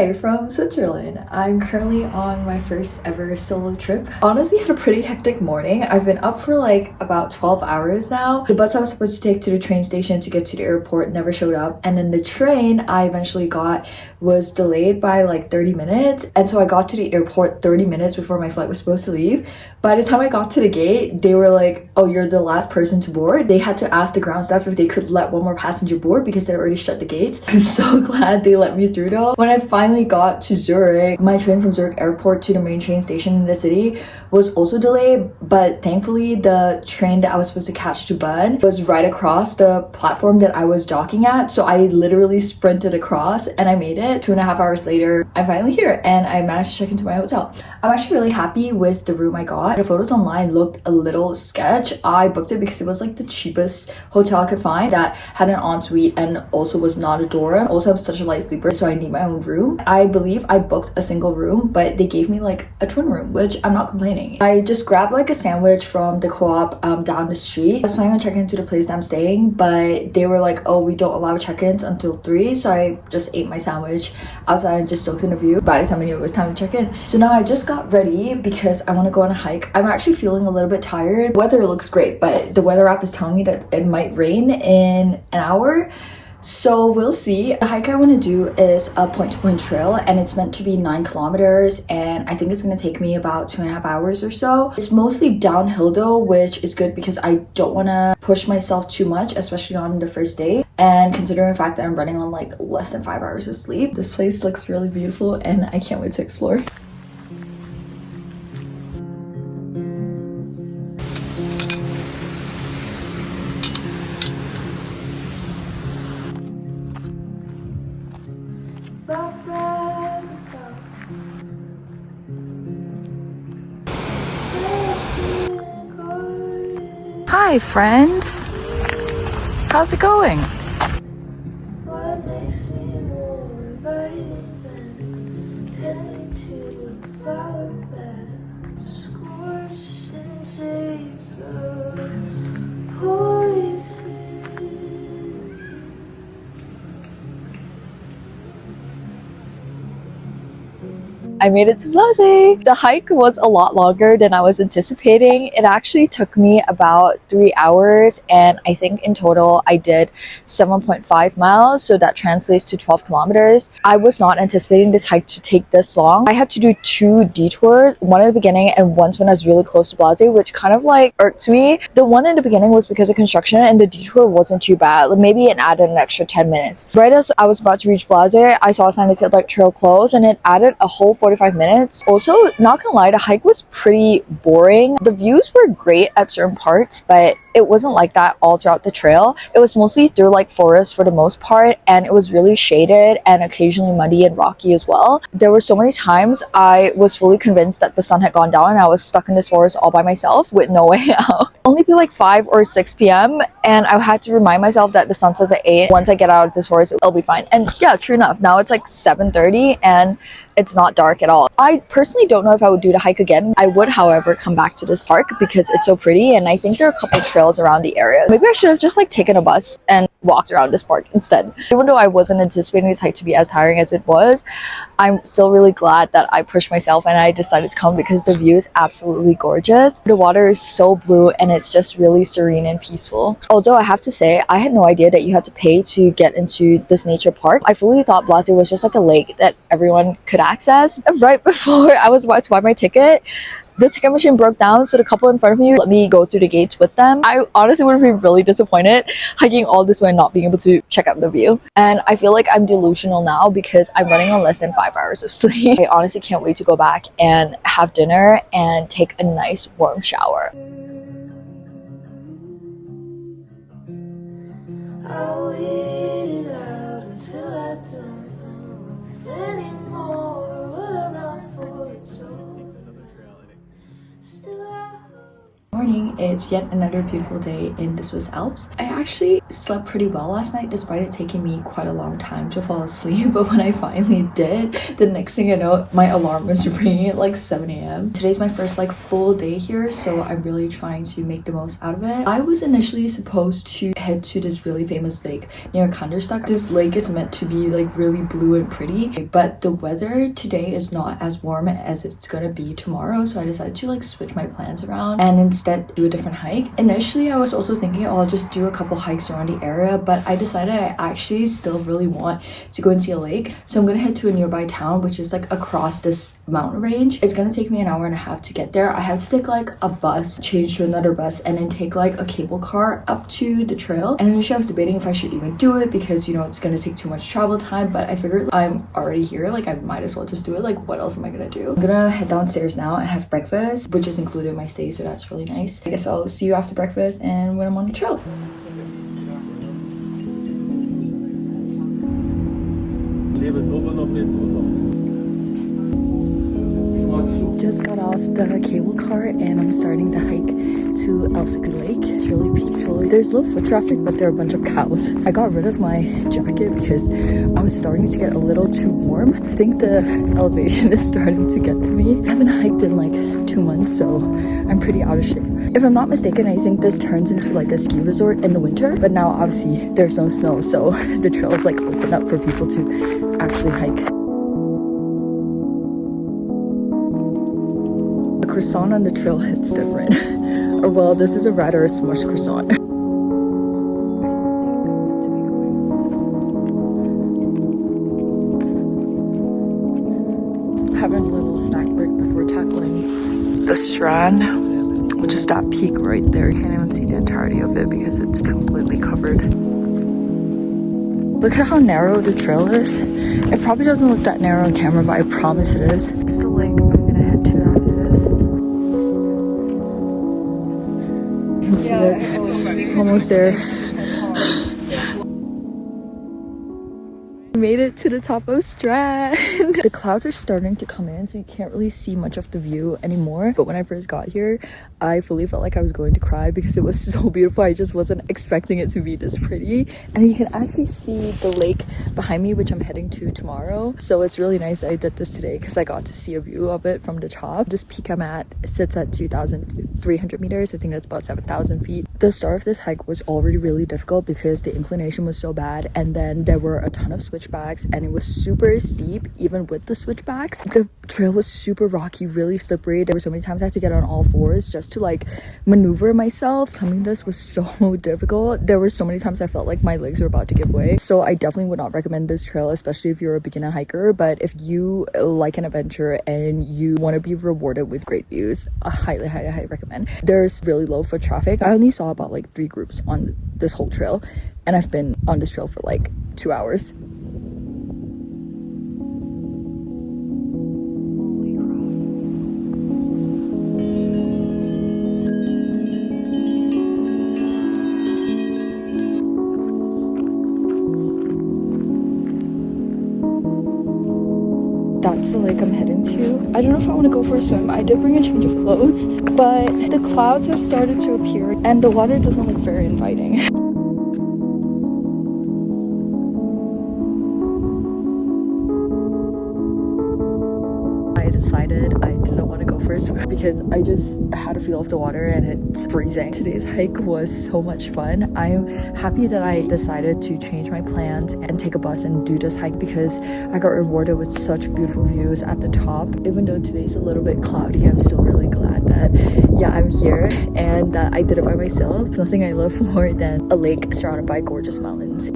Hi from Switzerland. I'm currently on my first ever solo trip. Honestly, had a pretty hectic morning. I've been up for like about 12 hours now. The bus I was supposed to take to the train station to get to the airport never showed up, and then the train I eventually got was delayed by like 30 minutes, and so I got to the airport 30 minutes before my flight was supposed to leave. By the time I got to the gate, they were like, oh, you're the last person to board. They had to ask the ground staff if they could let one more passenger board because they already shut the gates. I'm so glad they let me through though. When I finally got to Zurich, my train from Zurich airport to the main train station in the city was also delayed, but thankfully the train that I was supposed to catch to Bern was right across the platform that I was docking at, so I literally sprinted across and I made it. 2.5 hours later, I'm finally here and I managed to check into my hotel. I'm actually really happy with the room I got. The photos online looked a little sketch. I booked it because it was like the cheapest hotel I could find that had an ensuite and also was not a dorm. Also, I'm such a light sleeper, so I need my own room. I believe I booked a single room, but they gave me like a twin room, which I'm not complaining. I just grabbed like a sandwich from the co-op down the street. I was planning on checking into the place that I'm staying, but they were like, oh, we don't allow check-ins until 3, so I just ate my sandwich outside and just soaked in the view. By the time I knew it was time to check in. So now I just got ready because I want to go on a hike. I'm actually feeling a little bit tired. Weather looks great, but the weather app is telling me that it might rain in an hour. So we'll see. The hike I want to do is a point-to-point trail, and it's meant to be 9 kilometers, and I think it's going to take me about 2.5 hours or so. It's mostly downhill though, which is good because I don't want to push myself too much, especially on the first day. And considering the fact that I'm running on like less than 5 hours of sleep, this place looks really beautiful and I can't wait to explore. Hi friends, how's it going? What makes me more inviting than tending to a flower bed, scorched and taste of poison. I made it to Blase. The hike was a lot longer than I was anticipating. It actually took me about 3 hours, and I think in total I did 7.5 miles, so that translates to 12 kilometers. I was not anticipating this hike to take this long. I had to do 2 detours, one at the beginning and once when I was really close to Blase, which kind of like irked me. The one in the beginning was because of construction, and the detour wasn't too bad. Maybe it added an extra 10 minutes. Right as I was about to reach Blase, I saw a sign that said like trail closed, and it added a whole 45 minutes. Also, not gonna lie, the hike was pretty boring. The views were great at certain parts, but it wasn't like that all throughout the trail. It was mostly through like forest for the most part, and it was really shaded and occasionally muddy and rocky as well. There were so many times I was fully convinced that the sun had gone down and I was stuck in this forest all by myself with no way out. Only be like 5 or 6 p.m. and I had to remind myself that the sun sets at 8. Once I get out of this forest, it'll be fine. And yeah, true enough, now it's like 7:30 and it's not dark at all. I personally don't know if I would do the hike again. I would, however, come back to this park because it's so pretty, and I think there are a couple of trails around the area. Maybe I should have just like taken a bus and walked around this park instead. Even though I wasn't anticipating this hike to be as tiring as it was, I'm still really glad that I pushed myself and I decided to come because the view is absolutely gorgeous. The water is so blue and it's just really serene and peaceful. Although I have to say, I had no idea that you had to pay to get into this nature park. I fully thought Blase was just like a lake that everyone could access. Right before I was about to buy my ticket, the ticket machine broke down, so the couple in front of me let me go through the gates with them. I honestly would have been really disappointed hiking all this way and not being able to check out the view. And I feel like I'm delusional now because I'm running on less than 5 hours of sleep. I honestly can't wait to go back and have dinner and take a nice warm shower. I'll wait it out until I don't know anymore what I run for. Morning, It's yet another beautiful day in the Swiss Alps. I actually slept pretty well last night despite it taking me quite a long time to fall asleep, but when I finally did, the next thing I know, my alarm was ringing at like 7 a.m. Today's my first like full day here, so I'm really trying to make the most out of it. I was initially supposed to head to this really famous lake near Kanderstad. This lake is meant to be like really blue and pretty, but the weather today is not as warm as it's gonna be tomorrow, so I decided to like switch my plans around and instead do a different hike. Initially I was also thinking, oh, I'll just do a couple hikes around the area, but I decided I actually still really want to go and see a lake, so I'm gonna head to a nearby town which is like across this mountain range. It's gonna take me an hour and a half to get there. I have to take like a bus, change to another bus, and then take like a cable car up to the trail. And initially I was debating if I should even do it because, you know, it's gonna take too much travel time, but I figured I'm already here, like I might as well just do it. Like what else am I gonna do? I'm gonna head downstairs now and have breakfast, which is included in my stay, so that's really nice. I guess I'll see you after breakfast and when I'm on the trail. Just got off the cable car and I'm starting the hike to Elsa Lake. It's really peaceful. There's low foot traffic, but there are a bunch of cows. I got rid of my jacket because I was starting to get a little too warm. I think the elevation is starting to get to me. I haven't hiked in like 2 months, so I'm pretty out of shape. If I'm not mistaken, I think this turns into like a ski resort in the winter, but now obviously there's no snow, so the trail is like open up for people to actually hike. The croissant on the trail hits different. Or well, this is a rather smushed croissant. Having a little snack break before tackling the Strand, which is that peak right there. You can't even see the entirety of it because it's completely covered. Look at how narrow the trail is. It probably doesn't look that narrow on camera, but I promise it is. It's the lake I'm gonna head to after this. You can see it. Almost there. Made it to the top of Strand. The clouds are starting to come in, so you can't really see much of the view anymore. But when I first got here, I fully felt like I was going to cry because it was so beautiful. I just wasn't expecting it to be this pretty. And you can actually see the lake behind me, which I'm heading to tomorrow. So it's really nice that I did this today because I got to see a view of it from the top. This peak I'm at sits at 2,300 meters. I think that's about 7,000 feet. The start of this hike was already really difficult because the inclination was so bad, and then there were a ton of switchbacks and it was super steep even with the switchbacks. The trail was super rocky, really slippery. There were so many times I had to get on all fours just to like maneuver myself. Climbing this was so difficult. There were so many times I felt like my legs were about to give way. So I definitely would not recommend this trail, especially if you're a beginner hiker. But if you like an adventure and you want to be rewarded with great views, I highly recommend. There's really low foot traffic. I only saw about like 3 groups on this whole trail, and I've been on this trail for like 2 hours. That's the lake I'm heading to. I don't know if I want to go for a swim. I did bring a change of clothes, but the clouds have started to appear and the water doesn't look very inviting. I decided I didn't want to go for a swim because I just had a feel of the water and it's freezing. Today's hike was so much fun. I'm happy that I decided to change my plans and take a bus and do this hike because I got rewarded with such beautiful views at the top. Even though today's a little bit cloudy, I'm still really glad that, yeah, I'm here and that I did it by myself. Nothing I love more than a lake surrounded by gorgeous mountains.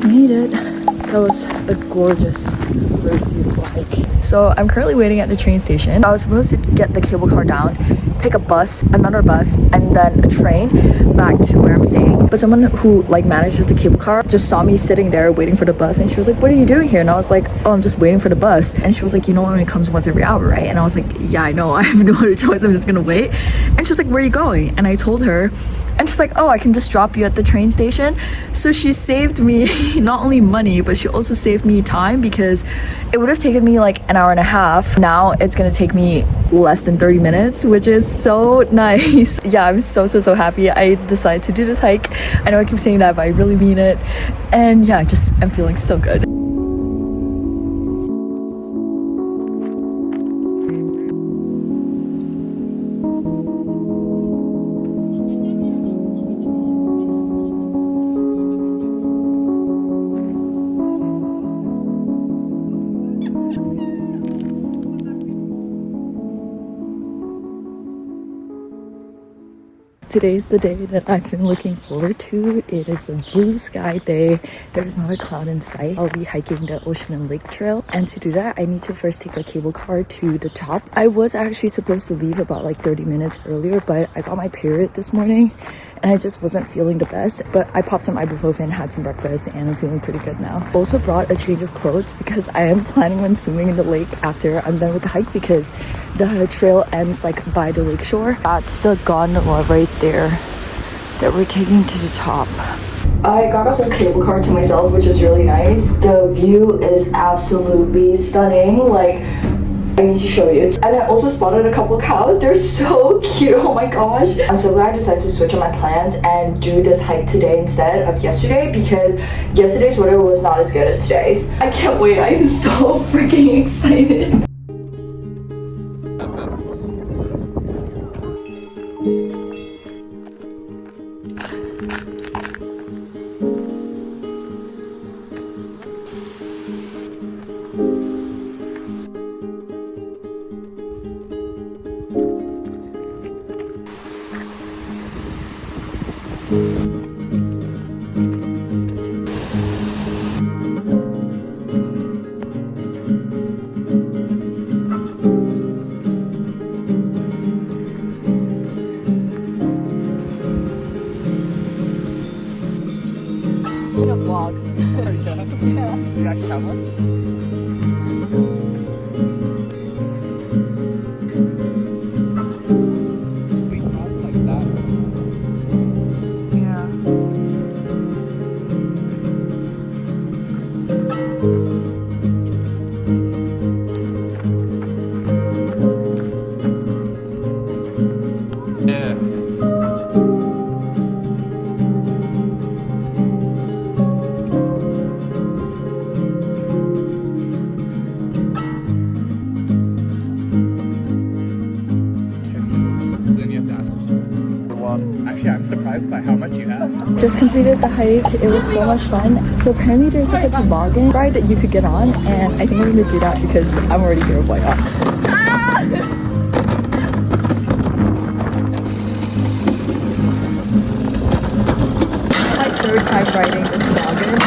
Made it. That was a gorgeous, very beautiful hike. So I'm currently waiting at the train station. I was supposed to get the cable car down, take a bus, another bus, and then a train back to where I'm staying. But someone who like manages the cable car just saw me sitting there waiting for the bus, and she was like, "What are you doing here?" And I was like, "Oh, I'm just waiting for the bus." And she was like, "You know when it comes once every hour, right?" And I was like, "Yeah, I know. I have no other choice. I'm just gonna wait." And she was like, "Where are you going?" And I told her And she's like, oh, I can just drop you at the train station. So she saved me not only money, but she also saved me time, because it would have taken me like an hour and a half. Now it's gonna take me less than 30 minutes, which is so nice. Yeah, I'm so happy I decided to do this hike. I know I keep saying that, but I really mean it. And yeah, I'm feeling so good. Today's the day that I've been looking forward to. It is a blue sky day. There's not a cloud in sight. I'll be hiking the Ocean and Lake Trail, and to do that I need to first take a cable car to the top. I was actually supposed to leave about like 30 minutes earlier, but I got my period this morning and I just wasn't feeling the best. But I popped some ibuprofen, had some breakfast, and I'm feeling pretty good now. Also brought a change of clothes because I am planning on swimming in the lake after I'm done with the hike, because the trail ends like by the lake shore. That's the gondola right there that we're taking to the top. I got a whole cable car to myself, which is really nice. The view is absolutely stunning. Like, I need to show you. And I also spotted a couple cows. They're so cute. Oh my gosh. I'm so glad I decided to switch on my plans and do this hike today instead of yesterday, because yesterday's weather was not as good as today's. I can't wait. I am so freaking excited. Vlog. Yeah. You actually have one? We cross like that. Yeah. Yeah. Actually, I'm surprised by how much you have. Just completed the hike. It was so much fun. So apparently there's like a toboggan ride that you could get on, and I think I'm gonna do that because I'm already here. Why not? It's my third time riding this toboggan.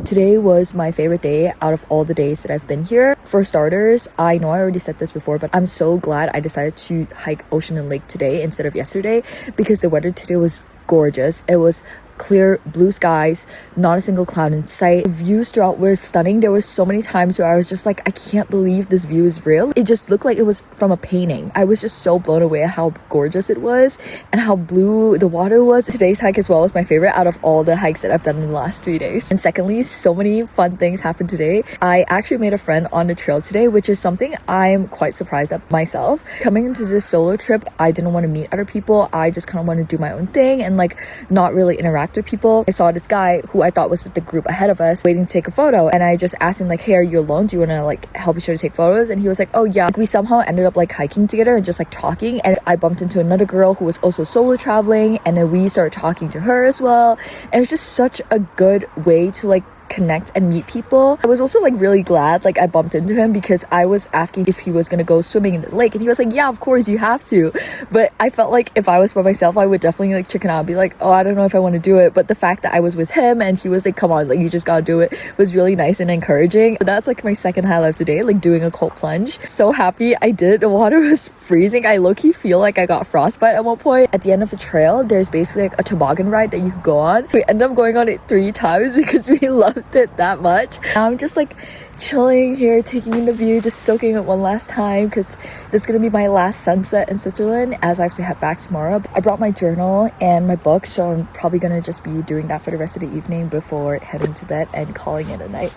Today was my favorite day out of all the days that I've been here. For starters, I know I already said this before, but I'm so glad I decided to hike Ocean and Lake today instead of yesterday, because the weather today was gorgeous. It was clear blue skies, not a single cloud in sight. The views throughout were stunning. There were so many times where I was just like, I can't believe this view is real. It just looked like it was from a painting. I was just so blown away at how gorgeous it was and how blue the water was. Today's hike as well was my favorite out of all the hikes that I've done in the last 3 days. And secondly, so many fun things happened today. I actually made a friend on the trail today, which is something I'm quite surprised at myself. Coming into this solo trip, I didn't want to meet other people. I just kind of want to do my own thing and like not really interact with people. I saw this guy who I thought was with the group ahead of us waiting to take a photo, and I just asked him like, hey, are you alone? Do you want to like help each other take photos? And he was like, oh yeah. We somehow ended up like hiking together and just like talking, and I bumped into another girl who was also solo traveling, and then we started talking to her as well, and it was just such a good way to like connect and meet people. I was also like really glad like I bumped into him, because I was asking if he was gonna go swimming in the lake, and he was like, yeah, of course you have to. But I felt like if I was by myself, I would definitely like chicken out and be like, oh, I don't know if I want to do it. But the fact that I was with him and he was like, come on, like you just gotta do it, was really nice and encouraging. But that's like my second highlight of today, like doing a cold plunge. So happy I did. The water was freezing. I low-key feel like I got frostbite at one point. At the end of the trail, there's basically like a toboggan ride that you could go on. We ended up going on it 3 times because we loved loved it that much. Now I'm just like chilling here, taking in the view, just soaking it one last time because this is gonna be my last sunset in Switzerland as I have to head back tomorrow. I brought my journal and my book, so I'm probably gonna just be doing that for the rest of the evening before heading to bed and calling it a night.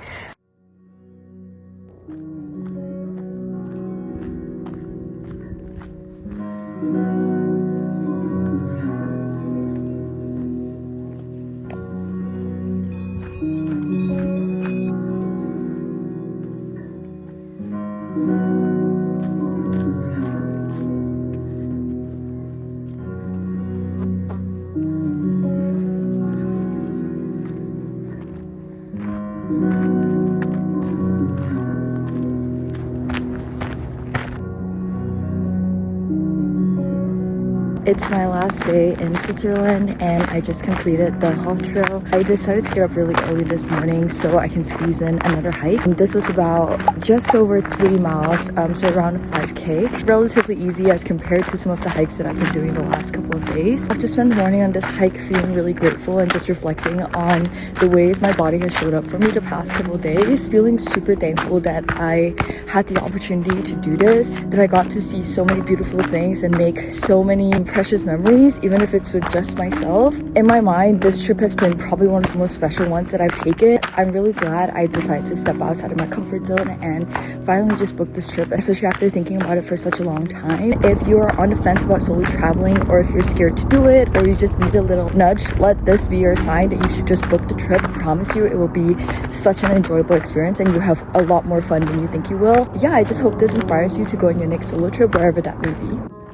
It's my last day in Switzerland and I just completed the alltrail. I decided to get up really early this morning so I can squeeze in another hike. This was about just over 3 miles, so around 5k. Relatively easy as compared to some of the hikes that I've been doing the last couple of days. I've just spent the morning on this hike feeling really grateful and just reflecting on the ways my body has showed up for me the past couple of days. Feeling super thankful that I had the opportunity to do this, that I got to see so many beautiful things and make so many precious memories, even if it's with just myself. In my mind, this trip has been probably one of the most special ones that I've taken. I'm really glad I decided to step outside of my comfort zone and finally just book this trip, especially after thinking about it for such a long time. If you're on the fence about solo traveling, or if you're scared to do it, or you just need a little nudge, let this be your sign that you should just book the trip. I promise you it will be such an enjoyable experience and you have a lot more fun than you think you will. Yeah, I just hope this inspires you to go on your next solo trip, wherever that may be.